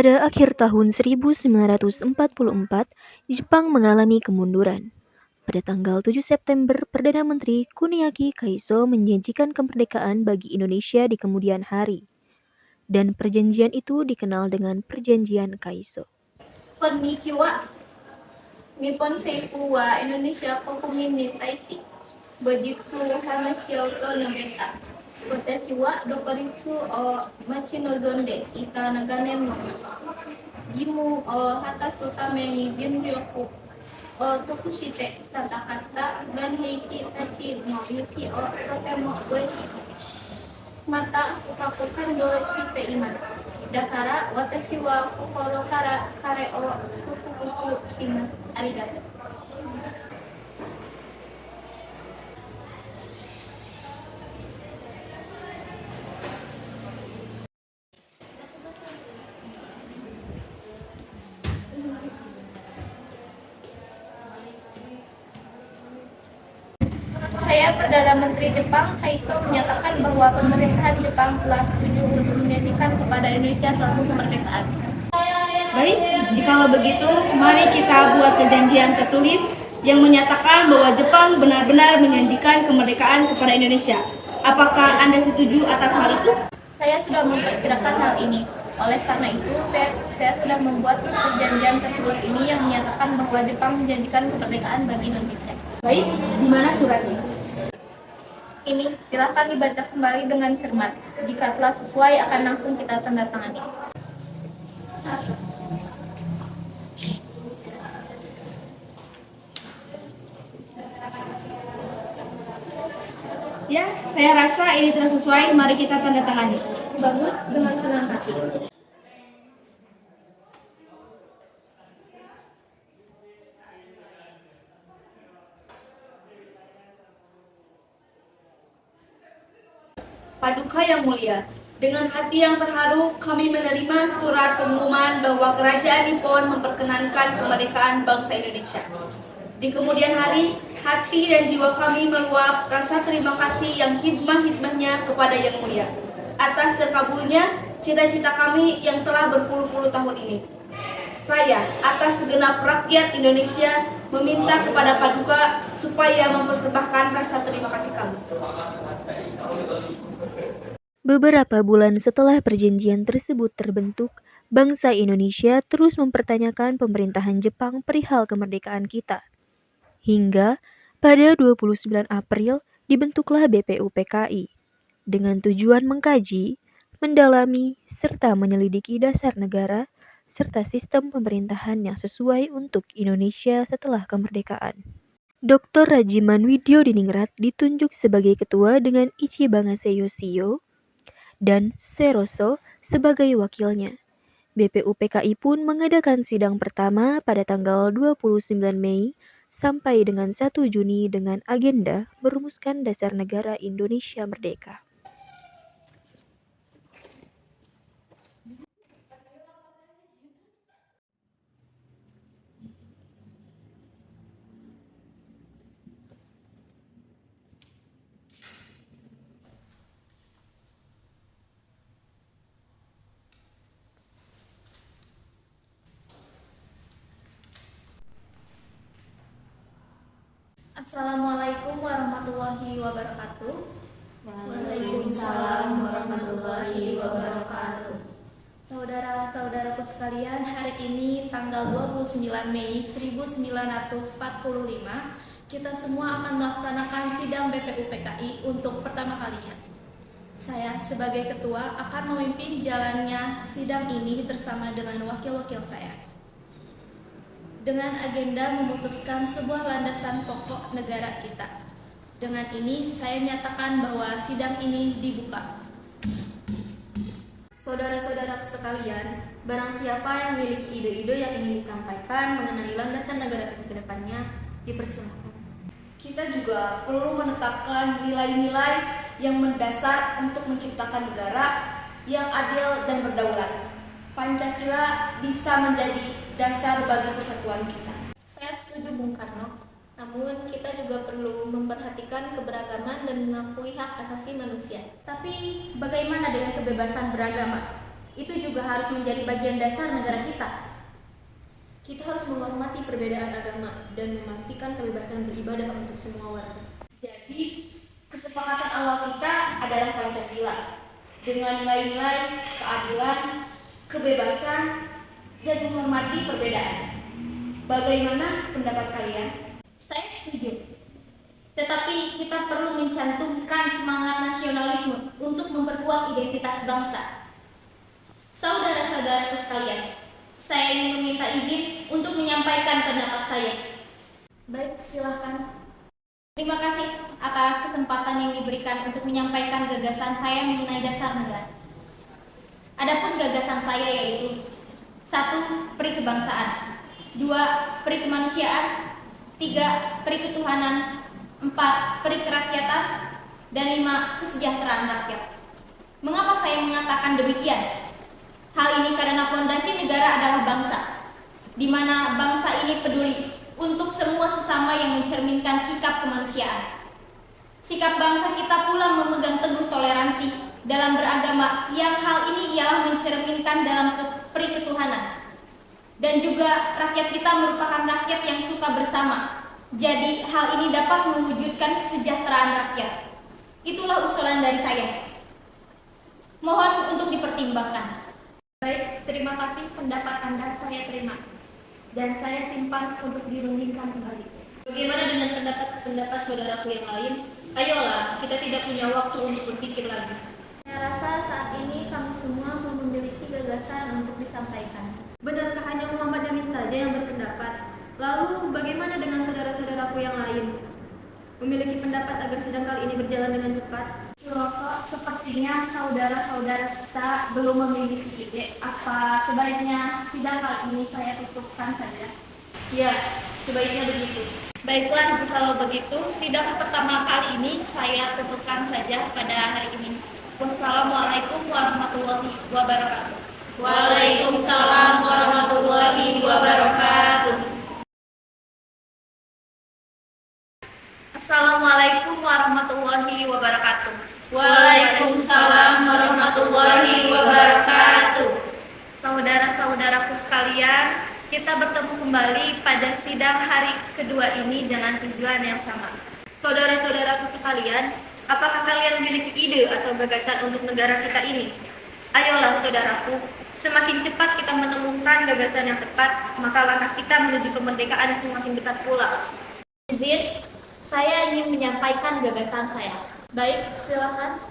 Pada akhir tahun 1944, Jepang mengalami kemunduran. Pada tanggal 7 September, Perdana Menteri Kuniaki Kaiso menjanjikan kemerdekaan bagi Indonesia di kemudian hari. Dan perjanjian itu dikenal dengan Perjanjian Kaiso. Konnichiwa. Nippon Seifu wa Indonesia Kokumin ni Taishi. Bojitsu hanashi o nobeta. Watashi wa dokoritsu o machinozonde ita naganen no gimu o hatasu tame ni junryoku o tokushite tatakatta ganheishi tachi no yuki o totemo ureshi. Mata fukaku kando shite imasu. Dakara watashi wa kokoro kara kare o sukufuku shimasu. Arigato. Saya Perdana Menteri Jepang Kaiso menyatakan bahwa pemerintahan Jepang telah setuju untuk menjanjikan kepada Indonesia suatu kemerdekaan. Baik, jikalau begitu, mari kita buat perjanjian tertulis yang menyatakan bahwa Jepang benar-benar menjanjikan kemerdekaan kepada Indonesia. Apakah Anda setuju atas hal itu? Saya sudah memperkirakan hal ini. Oleh karena itu, saya sudah membuat perjanjian tersebut ini yang menyatakan bahwa Jepang menjanjikan kemerdekaan bagi Indonesia. Baik, di mana suratnya? Ini silakan dibaca kembali dengan cermat. Jika telah sesuai, akan langsung kita tanda tangani. Ya, saya rasa ini telah sesuai. Mari kita tanda tangani. Bagus, dengan senang hati. Paduka yang mulia, dengan hati yang terharu kami menerima surat pengumuman bahwa Kerajaan Nippon memperkenankan kemerdekaan bangsa Indonesia. Di kemudian hari, hati dan jiwa kami meluap rasa terima kasih yang hikmah-hikmahnya kepada Yang Mulia atas terkabulnya cita-cita kami yang telah berpuluh-puluh tahun ini. Saya, atas segenap rakyat Indonesia, meminta kepada Paduka supaya mempersembahkan rasa terima kasih kami. Beberapa bulan setelah perjanjian tersebut terbentuk, bangsa Indonesia terus mempertanyakan pemerintahan Jepang perihal kemerdekaan kita. Hingga pada 29 April dibentuklah BPUPKI dengan tujuan mengkaji, mendalami, serta menyelidiki dasar negara serta sistem pemerintahan yang sesuai untuk Indonesia setelah kemerdekaan. Dr. Rajiman Widyodiningrat ditunjuk sebagai ketua dengan Ichibangase Yoshio dan Seroso sebagai wakilnya. BPUPKI pun mengadakan sidang pertama pada tanggal 29 Mei sampai dengan 1 Juni dengan agenda merumuskan dasar negara Indonesia Merdeka. Assalamualaikum warahmatullahi wabarakatuh. Waalaikumsalam warahmatullahi wabarakatuh. Saudara-saudaraku sekalian, hari ini tanggal 29 Mei 1945, kita semua akan melaksanakan sidang BPUPKI untuk pertama kalinya. Saya sebagai ketua akan memimpin jalannya sidang ini bersama dengan wakil-wakil saya. Dengan agenda memutuskan sebuah landasan pokok negara kita. Dengan ini saya nyatakan bahwa sidang ini dibuka. Saudara-saudaraku sekalian, barang siapa yang memiliki ide-ide yang ingin disampaikan mengenai landasan negara kita ke depannya, dipersilakan. Kita juga perlu menetapkan nilai-nilai yang mendasar untuk menciptakan negara yang adil dan berdaulat. Pancasila bisa menjadi dasar bagi persatuan kita. Saya setuju Bung Karno, namun kita juga perlu memperhatikan keberagaman dan mengakui hak asasi manusia. Tapi bagaimana dengan kebebasan beragama? Itu juga harus menjadi bagian dasar negara kita. Kita harus menghormati perbedaan agama dan memastikan kebebasan beribadah untuk semua warga. Jadi, kesepakatan awal kita adalah Pancasila dengan nilai-nilai keadilan, kebebasan, dan menghormati perbedaan. Bagaimana pendapat kalian? Saya setuju. Tetapi kita perlu mencantumkan semangat nasionalisme untuk memperkuat identitas bangsa. Saudara-saudaraku sekalian, saya ingin meminta izin untuk menyampaikan pendapat saya. Baik, silakan. Terima kasih atas kesempatan yang diberikan untuk menyampaikan gagasan saya mengenai dasar negara. Adapun gagasan saya yaitu 1. Peri kebangsaan, 2. Peri kemanusiaan, 3. Peri ketuhanan, 4. Peri kerakyatan, dan 5. Kesejahteraan rakyat. Mengapa saya mengatakan demikian? Hal ini karena fondasi negara adalah bangsa, di mana bangsa ini peduli untuk semua sesama yang mencerminkan sikap kemanusiaan. Sikap bangsa kita pula memegang teguh toleransi dalam beragama, yang hal ini ialah mencerminkan dalam peri ketuhanan. Dan juga rakyat kita merupakan rakyat yang suka bersama. Jadi hal ini dapat mewujudkan kesejahteraan rakyat. Itulah usulan dari saya. Mohon untuk dipertimbangkan. Baik, terima kasih pendapat Anda saya terima. Dan saya simpan untuk dirundingkan kembali. Bagaimana dengan pendapat saudaraku yang lain? Ayolah, kita tidak punya waktu untuk berpikir lagi. Saya rasa saat ini kami semua memiliki gagasan untuk disampaikan. Benarkah hanya Muhammad Amin saja yang berpendapat? Lalu bagaimana dengan saudara-saudaraku yang lain? Memiliki pendapat agar sidang kali ini berjalan dengan cepat? Suroso, sepertinya saudara-saudara kita belum memiliki ide. Apa sebaiknya sidang kali ini saya tutupkan saja? Ya, sebaiknya begitu. Baiklah, kalau begitu sidang pertama kali ini saya tutupkan saja pada hari ini. Wassalamualaikum warahmatullahi wabarakatuh. Waalaikumsalam warahmatullahi wabarakatuh. Assalamualaikum warahmatullahi wabarakatuh. Waalaikumsalam warahmatullahi wabarakatuh. Saudara-saudaraku sekalian, kita bertemu kembali pada sidang hari kedua ini dengan tujuan yang sama. Saudara-saudaraku sekalian, apakah kalian memiliki ide atau gagasan untuk negara kita ini? Ayolah saudaraku, semakin cepat kita menemukan gagasan yang tepat, maka langkah kita menuju kemerdekaan semakin dekat pula. Izin, saya ingin menyampaikan gagasan saya. Baik, silakan.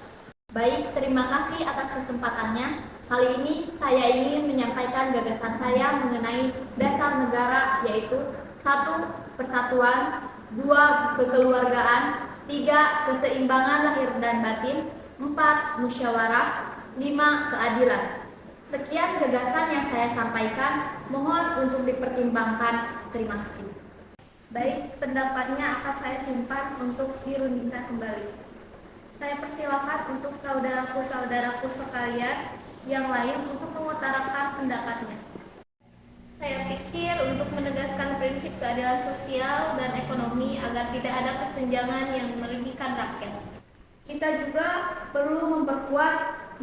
Baik, terima kasih atas kesempatannya. Kali ini saya ingin menyampaikan gagasan saya mengenai dasar negara, yaitu 1. Persatuan, 2. Kekeluargaan, 3. Keseimbangan lahir dan batin, 4. Musyawarah, 5. Keadilan. Sekian gagasan yang saya sampaikan, mohon untuk dipertimbangkan. Terima kasih. Baik, pendapatnya akan saya simpan untuk dirundingkan kembali. Saya persilakan untuk saudaraku-saudaraku sekalian yang lain untuk mengutarakan pendapatnya. Saya pikir untuk menegaskan prinsip keadilan sosial dan ekonomi agar tidak ada kesenjangan yang merugikan rakyat. Kita juga perlu memperkuat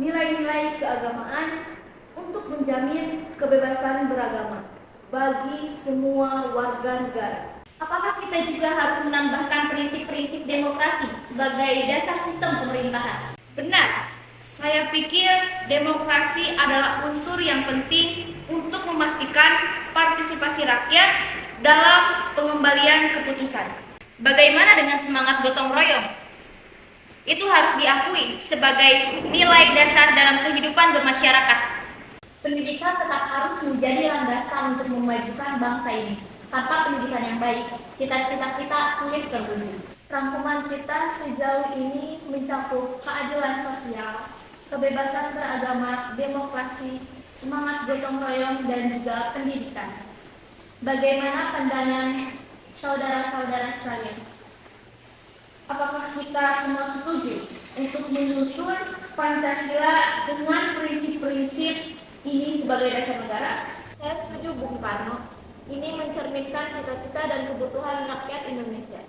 nilai-nilai keagamaan untuk menjamin kebebasan beragama bagi semua warga negara. Apakah kita juga harus menambahkan prinsip-prinsip demokrasi sebagai dasar sistem pemerintahan? Benar, saya pikir demokrasi adalah unsur yang penting untuk memastikan partisipasi rakyat dalam pengembalian keputusan. Bagaimana dengan semangat gotong royong? Itu harus diakui sebagai nilai dasar dalam kehidupan bermasyarakat. Pendidikan tetap harus menjadi landasan untuk memajukan bangsa ini. Tanpa pendidikan yang baik, cita-cita kita sulit terwujud. Rangkuman kita sejauh ini mencakup keadilan sosial, kebebasan beragama, demokrasi, semangat gotong royong, dan juga pendidikan. Bagaimana pandangan saudara-saudara sekalian? Apakah kita semua setuju untuk menyusun Pancasila dengan prinsip-prinsip ini sebagai dasar negara? Saya setuju, Bung Karno. Ini mencerminkan cita-cita dan kebutuhan rakyat Indonesia.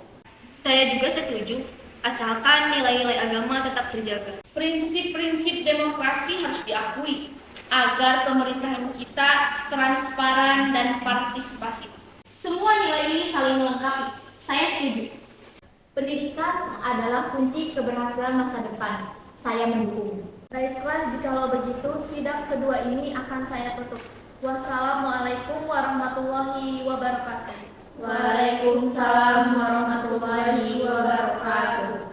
Saya juga setuju, asalkan nilai-nilai agama tetap terjaga. Prinsip-prinsip demokrasi harus diakui, agar pemerintahan kita transparan dan partisipatif. Semua nilai ini saling melengkapi. Saya setuju. Pendidikan adalah kunci keberhasilan masa depan. Saya mendukung. Baiklah, jikalau begitu, sidang kedua ini akan saya tutup. Wassalamualaikum warahmatullahi wabarakatuh. Waalaikumsalam warahmatullahi wabarakatuh.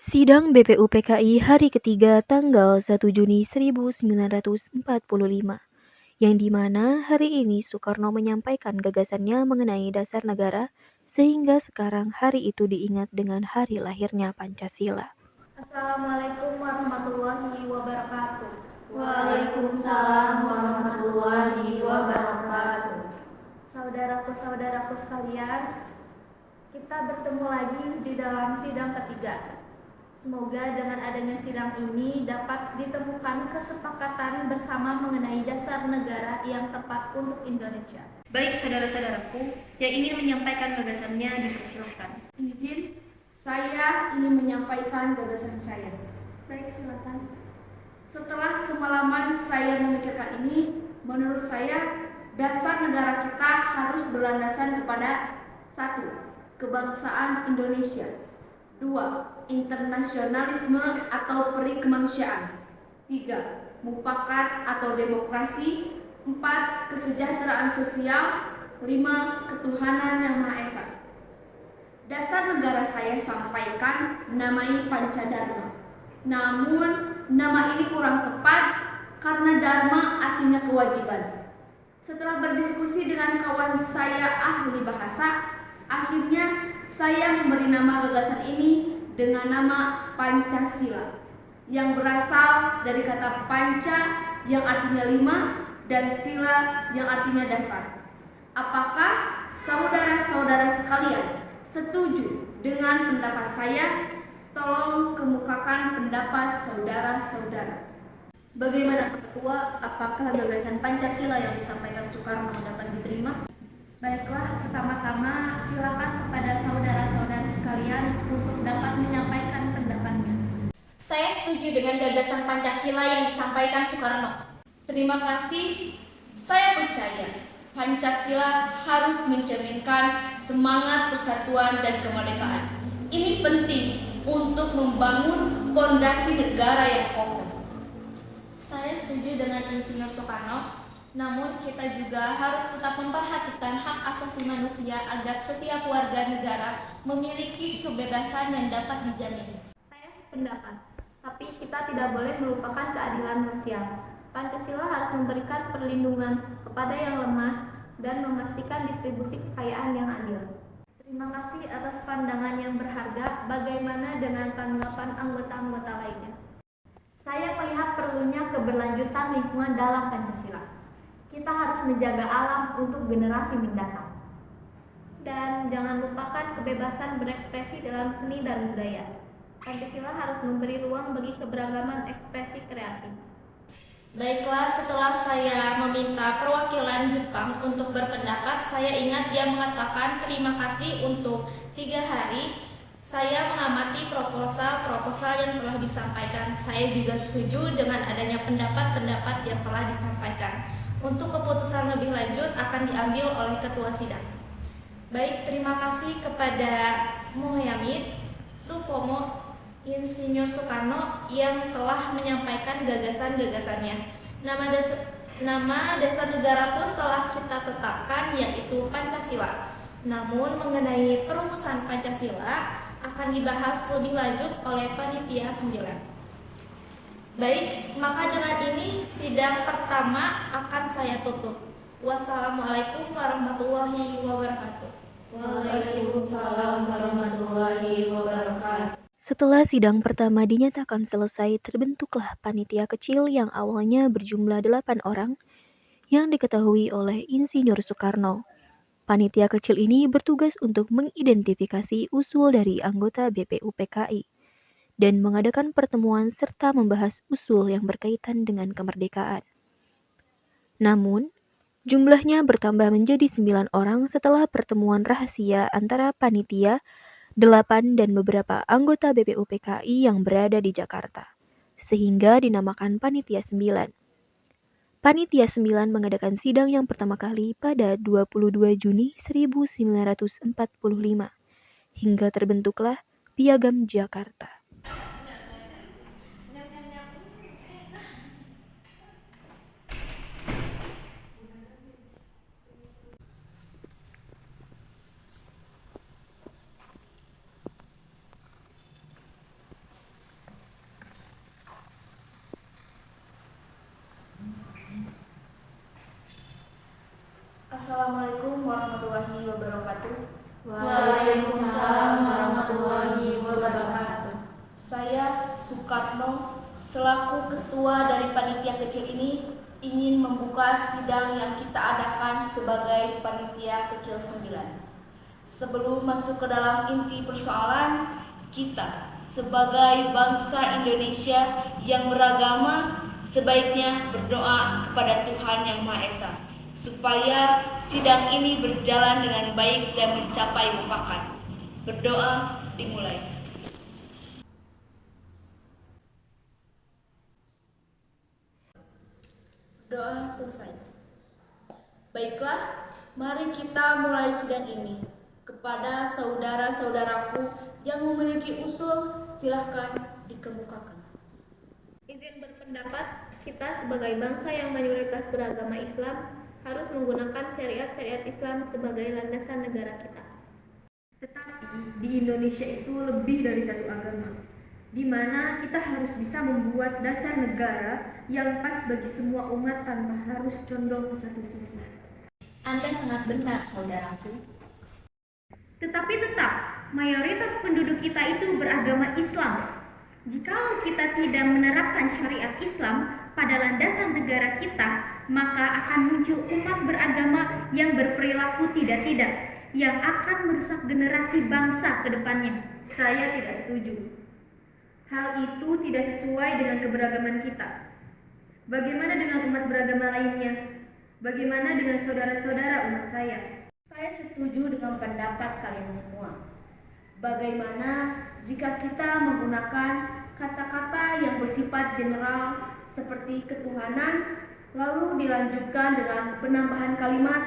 Sidang BPUPKI hari ketiga tanggal 1 Juni 1945, yang dimana hari ini Soekarno menyampaikan gagasannya mengenai dasar negara, sehingga sekarang hari itu diingat dengan hari lahirnya Pancasila. Assalamualaikum warahmatullahi wabarakatuh. Waalaikumsalam warahmatullahi wabarakatuh. Saudaraku-saudaraku sekalian, kita bertemu lagi di dalam sidang ketiga. Semoga dengan adanya sidang ini dapat ditemukan kesepakatan bersama mengenai dasar negara yang tepat untuk Indonesia. Baik saudara-saudaraku, yang ingin menyampaikan gagasannya dipersilakan. Izin, saya ingin menyampaikan gagasan saya. Baik, silakan. Setelah semalaman saya memikirkan ini, menurut saya dasar negara kita harus berlandasan kepada 1. Kebangsaan Indonesia. 2. Internasionalisme atau peri kemanusiaan. 3. Mufakat atau demokrasi. 4. Kesejahteraan sosial. 5. Ketuhanan yang Maha Esa. Dasar negara saya sampaikan namai Pancadharma. Namun nama ini kurang tepat karena dharma artinya kewajiban. Setelah berdiskusi dengan kawan saya ahli bahasa, akhirnya saya memberi nama gagasan ini dengan nama Pancasila, yang berasal dari kata panca yang artinya 5 dan sila yang artinya dasar. Apakah saudara-saudara sekalian setuju dengan pendapat saya? Tolong kemukakan pendapat saudara-saudara. Bagaimana Ketua, apakah gagasan Pancasila yang disampaikan Soekarno dapat diterima? Baiklah, pertama-tama silakan kepada saudara-saudara sekalian untuk dapat menyampaikan pendapatnya. Saya setuju dengan gagasan Pancasila yang disampaikan Soekarno. Terima kasih. Saya percaya Pancasila harus mencerminkan semangat persatuan dan kemerdekaan. Ini penting untuk membangun fondasi negara yang kokoh. Saya setuju dengan Insinyur Soekarno, namun kita juga harus tetap memperhatikan hak asasi manusia agar setiap warga negara memiliki kebebasan yang dapat dijamin. Saya sependapat, tapi kita tidak boleh melupakan keadilan sosial. Pancasila harus memberikan perlindungan kepada yang lemah dan memastikan distribusi kekayaan yang adil. Terima kasih atas pandangan yang berharga. Bagaimana dengan tanggapan anggota-anggota lainnya? Saya melihat perlunya keberlanjutan lingkungan dalam Pancasila. Kita harus menjaga alam untuk generasi mendatang. Dan jangan lupakan kebebasan berekspresi dalam seni dan budaya. Pancasila harus memberi ruang bagi keberagaman ekspresi kreatif. Baiklah, setelah saya meminta perwakilan Jepang untuk berpendapat, saya ingat dia mengatakan terima kasih untuk 3 hari. Saya mengamati proposal yang telah disampaikan. Saya juga setuju dengan adanya pendapat-pendapat yang telah disampaikan. Untuk keputusan lebih lanjut akan diambil oleh ketua sidang. Baik, terima kasih kepada Muhammad Supomo Insinyur Soekarno yang telah menyampaikan gagasan-gagasannya. Nama dasar negara pun telah kita tetapkan, yaitu Pancasila. Namun mengenai perumusan Pancasila akan dibahas lebih lanjut oleh Panitia 9. Baik, maka dengan ini sidang pertama akan saya tutup. Wassalamualaikum warahmatullahi wabarakatuh. Waalaikumsalam warahmatullahi wabarakatuh. Setelah sidang pertama dinyatakan selesai, terbentuklah panitia kecil yang awalnya berjumlah 8 orang yang diketahui oleh Insinyur Soekarno. Panitia kecil ini bertugas untuk mengidentifikasi usul dari anggota BPUPKI dan mengadakan pertemuan serta membahas usul yang berkaitan dengan kemerdekaan. Namun, jumlahnya bertambah menjadi 9 orang setelah pertemuan rahasia antara panitia 8 dan beberapa anggota BPUPKI yang berada di Jakarta, sehingga dinamakan Panitia 9. Panitia 9 mengadakan sidang yang pertama kali pada 22 Juni 1945, hingga terbentuklah Piagam Jakarta. Assalamualaikum warahmatullahi wabarakatuh. Waalaikumsalam warahmatullahi wabarakatuh. Saya Soekarno, selaku ketua dari panitia kecil ini, ingin membuka sidang yang kita adakan sebagai panitia kecil 9. Sebelum masuk ke dalam inti persoalan, kita sebagai bangsa Indonesia yang beragama sebaiknya berdoa kepada Tuhan Yang Maha Esa supaya sidang ini berjalan dengan baik dan mencapai mufakat. Berdoa dimulai. Doa selesai. Baiklah, mari kita mulai sidang ini. Kepada saudara-saudaraku yang memiliki usul, silahkan dikemukakan. Izin berpendapat, kita sebagai bangsa yang mayoritas beragama Islam harus menggunakan syariat-syariat Islam sebagai landasan negara kita. Tetapi di Indonesia itu lebih dari satu agama, di mana kita harus bisa membuat dasar negara yang pas bagi semua umat tanpa harus condong ke satu sisi. Anda sangat benar, saudaraku. Tetapi tetap, mayoritas penduduk kita itu beragama Islam. Jikalau kita tidak menerapkan syariat Islam pada landasan negara kita, maka akan muncul umat beragama yang berperilaku tidak-tidak, yang akan merusak generasi bangsa ke depannya. Saya tidak setuju. Hal itu tidak sesuai dengan keberagaman kita. Bagaimana dengan umat beragama lainnya? Bagaimana dengan saudara-saudara umat saya? Saya setuju dengan pendapat kalian semua. Bagaimana jika kita menggunakan kata-kata yang bersifat general seperti ketuhanan, lalu dilanjutkan dengan penambahan kalimat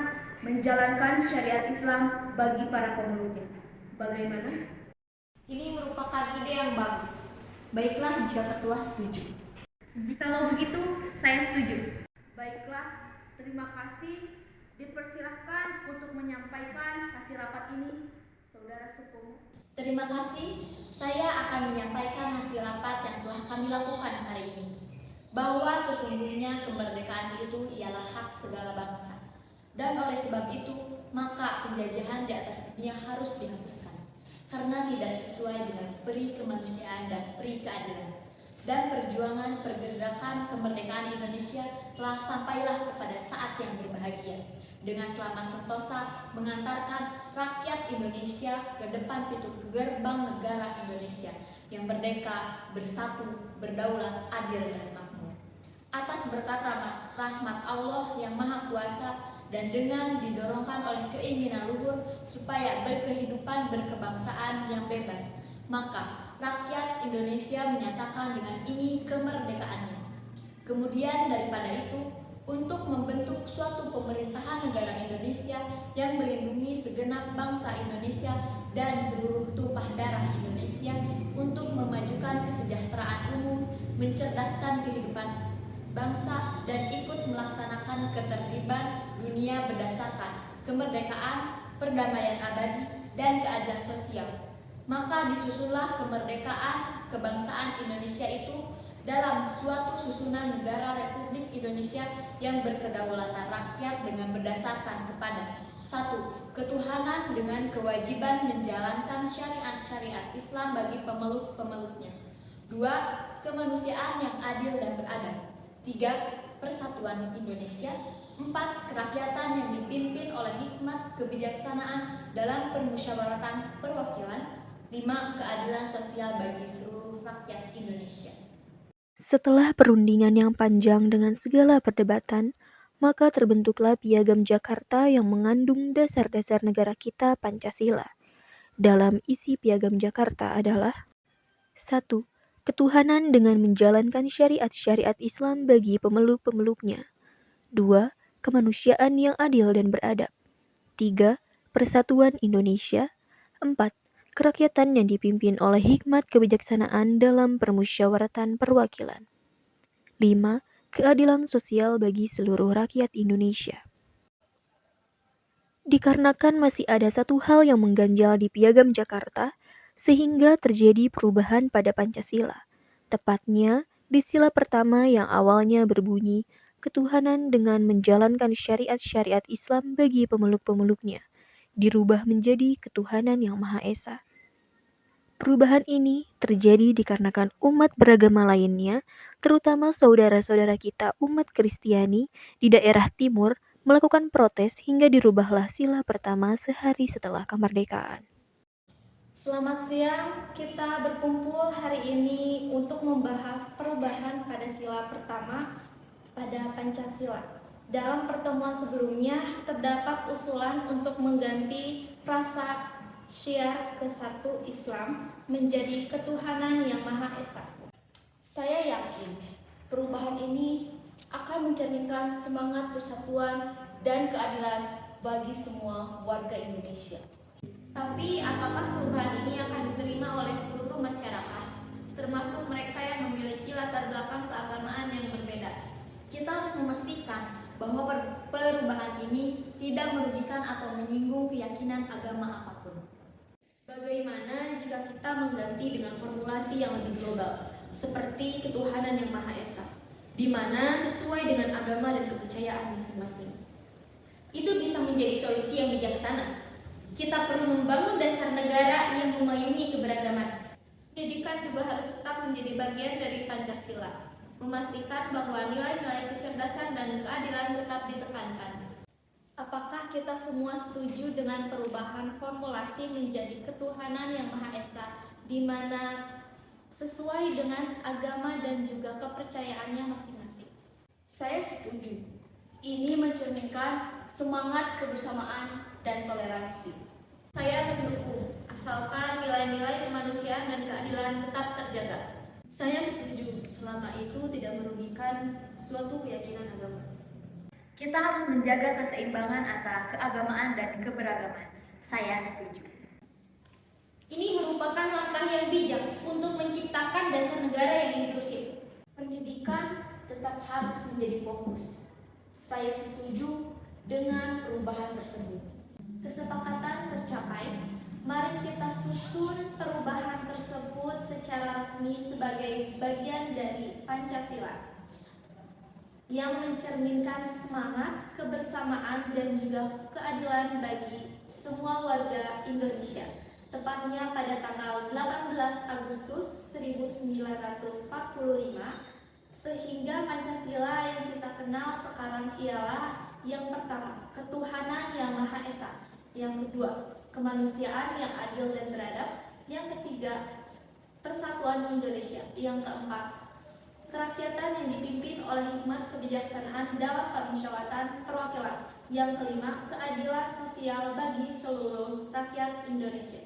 menjalankan syariat Islam bagi para pemeluknya. Bagaimana? Ini merupakan ide yang bagus. Baiklah jika ketua setuju. Jikalau begitu, saya setuju. Baiklah, terima kasih. Dipersilahkan untuk menyampaikan hasil rapat ini, Saudara Supomo. Terima kasih. Saya akan menyampaikan hasil rapat yang telah kami lakukan hari ini. Bahwa sesungguhnya kemerdekaan itu ialah hak segala bangsa. Dan oleh sebab itu, maka penjajahan di atas dunia harus dihapuskan. Karena tidak sesuai dengan peri kemanusiaan dan peri keadilan. Dan perjuangan pergerakan kemerdekaan Indonesia telah sampailah kepada saat yang berbahagia. Dengan selamat sentosa mengantarkan rakyat Indonesia ke depan pintu gerbang negara Indonesia yang merdeka, bersatu, berdaulat, adil, dan makmur. Atas berkat rahmat Allah yang Maha Kuasa dan dengan didorongkan oleh keinginan luhur supaya berkehidupan berkebangsaan yang bebas, maka rakyat Indonesia menyatakan dengan ini kemerdekaannya. Kemudian daripada itu, untuk membentuk suatu pemerintahan negara Indonesia yang melindungi segenap bangsa Indonesia dan seluruh tumpah darah Indonesia untuk memajukan kesejahteraan umum, mencerdaskan kehidupan bangsa, dan ikut melaksanakan ketertiban dunia berdasarkan kemerdekaan, perdamaian abadi, dan keadilan sosial. Maka disusunlah kemerdekaan kebangsaan Indonesia itu dalam suatu susunan negara Republik Indonesia yang berkedaulatan rakyat dengan berdasarkan kepada 1. Ketuhanan dengan kewajiban menjalankan syariat-syariat Islam bagi pemeluk-pemeluknya. 2. Kemanusiaan yang adil dan beradab. 3. Persatuan Indonesia. 4. Kerakyatan yang dipimpin oleh hikmat kebijaksanaan dalam permusyawaratan perwakilan. 5. Keadilan sosial bagi seluruh rakyat Indonesia. Setelah perundingan yang panjang dengan segala perdebatan, maka terbentuklah Piagam Jakarta yang mengandung dasar-dasar negara kita Pancasila. Dalam isi Piagam Jakarta adalah 1. Ketuhanan dengan menjalankan syariat-syariat Islam bagi pemeluk-pemeluknya. 2. Kemanusiaan yang adil dan beradab. 3. Persatuan Indonesia. 4. Kerakyatan yang dipimpin oleh hikmat kebijaksanaan dalam permusyawaratan perwakilan. 5. Keadilan sosial bagi seluruh rakyat Indonesia. Dikarenakan masih ada satu hal yang mengganjal di Piagam Jakarta, sehingga terjadi perubahan pada Pancasila. Tepatnya, di sila pertama yang awalnya berbunyi, ketuhanan dengan menjalankan syariat-syariat Islam bagi pemeluk-pemeluknya, dirubah menjadi ketuhanan yang Maha Esa. Perubahan ini terjadi dikarenakan umat beragama lainnya, terutama saudara-saudara kita umat Kristiani di daerah timur, melakukan protes hingga dirubahlah sila pertama sehari setelah kemerdekaan. Selamat siang, kita berkumpul hari ini untuk membahas perubahan pada sila pertama pada Pancasila. Dalam pertemuan sebelumnya, terdapat usulan untuk mengganti frasa syiar ke-1 Islam menjadi ketuhanan yang Maha Esa. Saya yakin perubahan ini akan mencerminkan semangat persatuan dan keadilan bagi semua warga Indonesia. Tapi apakah perubahan ini akan diterima oleh seluruh masyarakat, termasuk mereka yang memiliki latar belakang keagamaan yang berbeda? Kita harus memastikan bahwa perubahan ini tidak merugikan atau menyinggung keyakinan agama apapun. Bagaimana jika kita mengganti dengan formulasi yang lebih global, seperti ketuhanan yang Maha Esa, di mana sesuai dengan agama dan kepercayaan masing-masing? Itu bisa menjadi solusi yang bijaksana. Kita perlu membangun dasar negara yang memayungi keberagaman. Pendidikan juga harus tetap menjadi bagian dari Pancasila, memastikan bahwa nilai-nilai kecerdasan dan keadilan tetap ditekankan. Apakah kita semua setuju dengan perubahan formulasi menjadi ketuhanan yang Maha Esa, di mana sesuai dengan agama dan juga kepercayaannya masing-masing? Saya setuju. Ini mencerminkan semangat kebersamaan dan toleransi. Saya mendukung, asalkan nilai-nilai kemanusiaan dan keadilan tetap terjaga. Saya setuju, selama itu tidak merugikan suatu keyakinan agama. Kita harus menjaga keseimbangan antara keagamaan dan keberagaman. Saya setuju. Ini merupakan langkah yang bijak untuk menciptakan dasar negara yang inklusif. Pendidikan tetap harus menjadi fokus. Saya setuju dengan perubahan tersebut. Kesepakatan tercapai. Mari kita susun perubahan tersebut secara resmi sebagai bagian dari Pancasila yang mencerminkan semangat kebersamaan dan juga keadilan bagi semua warga Indonesia. Tepatnya pada tanggal 18 Agustus 1945, sehingga Pancasila yang kita kenal sekarang ialah yang pertama, ketuhanan yang Maha Esa. Yang kedua, kemanusiaan yang adil dan beradab. Yang ketiga, persatuan Indonesia. Yang keempat, kerakyatan yang dipimpin oleh hikmat kebijaksanaan dalam permusyawaratan perwakilan. Yang kelima, keadilan sosial bagi seluruh rakyat Indonesia.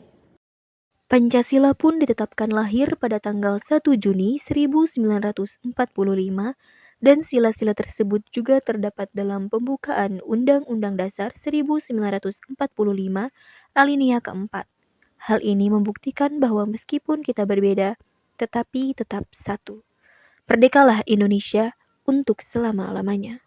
Pancasila pun ditetapkan lahir pada tanggal 1 Juni 1945 dan sila-sila tersebut juga terdapat dalam pembukaan Undang-Undang Dasar 1945 alinea keempat. Hal ini membuktikan bahwa meskipun kita berbeda, tetapi tetap satu. Merdekalah Indonesia untuk selama-lamanya.